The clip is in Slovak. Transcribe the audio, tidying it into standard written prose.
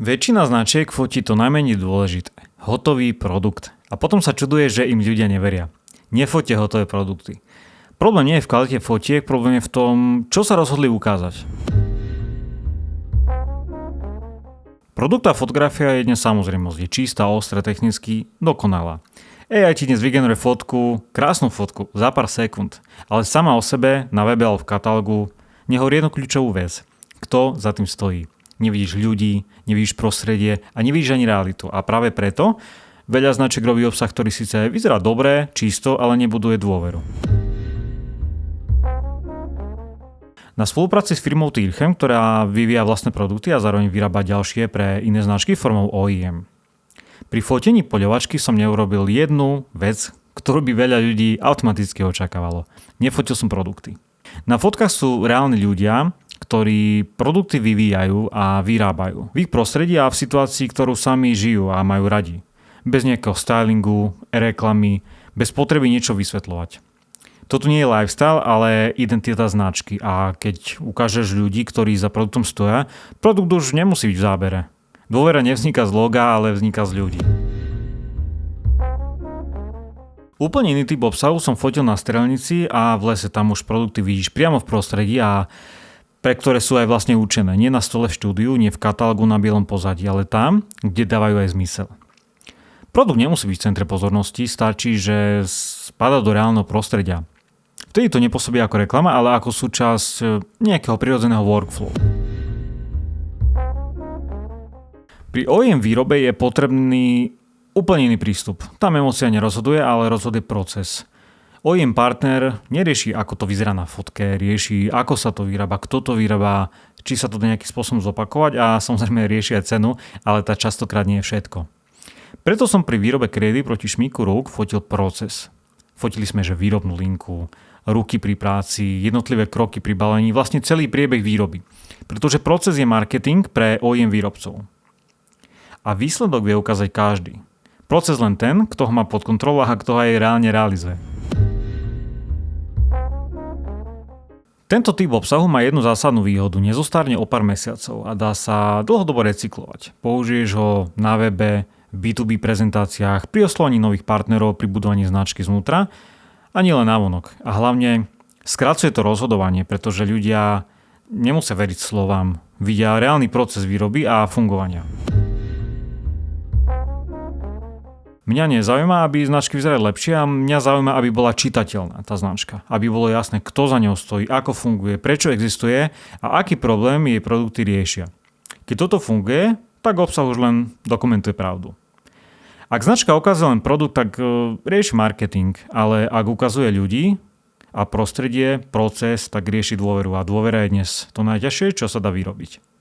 Väčšina značiek fotí to najmenej dôležité. Hotový produkt. A potom sa čuduje, že im ľudia neveria. Nefoťte hotové produkty. Problém nie je v kvalite fotiek, problém je v tom, čo sa rozhodli ukázať. Produktová fotografia je dnes samozrejmosť. Je čistá, ostrá, technicky dokonalá. AI ti dnes vygeneruje fotku, krásnu fotku, za pár sekúnd. Ale sama o sebe, na webe alebo v katalógu, nehovorí jednu kľúčovú vec. Kto za tým stojí? Nevidíš ľudí, nevidíš prostredie a nevidíš ani realitu. A práve preto veľa značiek robí obsah, ktorý síce vyzerá dobre, čisto, ale nebuduje dôveru. Na spolupráci s firmou Tirchem, ktorá vyvíja vlastné produkty a zároveň vyrába ďalšie pre iné značky formou OEM. Pri fotení poľovačky som neurobil jednu vec, ktorú by veľa ľudí automaticky očakávalo. Nefotil som produkty. Na fotkách sú reálni ľudia, ktorí produkty vyvíjajú a vyrábajú. V ich prostredí a v situácii, ktorú sami žijú a majú radi. Bez nejakého stylingu, reklamy, bez potreby niečo vysvetľovať. Toto nie je lifestyle, ale identita značky a keď ukážeš ľudí, ktorí za produktom stoja, produkt už nemusí byť v zábere. Dôvera nevzniká z loga, ale vzniká z ľudí. Úplne iný typ obsahu som fotil na strelnici a v lese tam už produkty vidíš priamo v prostredí a pre ktoré sú aj vlastne určené. Nie na stole v štúdiu, nie v katalógu na bielom pozadí, ale tam, kde dávajú aj zmysel. Produkt nemusí byť v centre pozornosti, stačí, že spadá do reálneho prostredia. Vtedy to nepôsobí ako reklama, ale ako súčasť nejakého prirodzeného workflow. Pri OEM výrobe je potrebný úplne iný prístup. Tam emócia nerozhoduje, ale rozhoduje proces. OEM partner nerieši, ako to vyzerá na fotke, rieši, ako sa to vyrába, kto to vyrába, či sa to dá nejakým spôsobom zopakovať a samozrejme rieši aj cenu, ale tá častokrát nie je všetko. Preto som pri výrobe krédy proti šmíku rúk fotil proces. Fotili sme, že výrobnú linku, ruky pri práci, jednotlivé kroky pri balení, vlastne celý priebeh výroby. Pretože proces je marketing pre OEM výrobcov. A výsledok vie ukázať každý. Proces len ten, kto ho má pod kontrolou a kto ho aj reálne realizuje. Tento typ obsahu má jednu zásadnú výhodu. Nezostárne o pár mesiacov a dá sa dlhodobo recyklovať. Použiješ ho na webe, v B2B prezentáciách, pri oslovení nových partnerov, pri budovaní značky znútra a nielen navonok. A hlavne skracuje to rozhodovanie, pretože ľudia nemusia veriť slovám, vidia reálny proces výroby a fungovania. Mňa nezaujíma, aby značky vyzerali lepšie a mňa zaujíma, aby bola čitateľná tá značka. Aby bolo jasné, kto za ňou stojí, ako funguje, prečo existuje a aký problém jej produkty riešia. Keď toto funguje, tak obsah už len dokumentuje pravdu. Ak značka ukazuje len produkt, tak rieši marketing, ale ak ukazuje ľudí a prostredie, proces, tak rieši dôveru a dôvera je dnes to najťažšie, čo sa dá vyrobiť.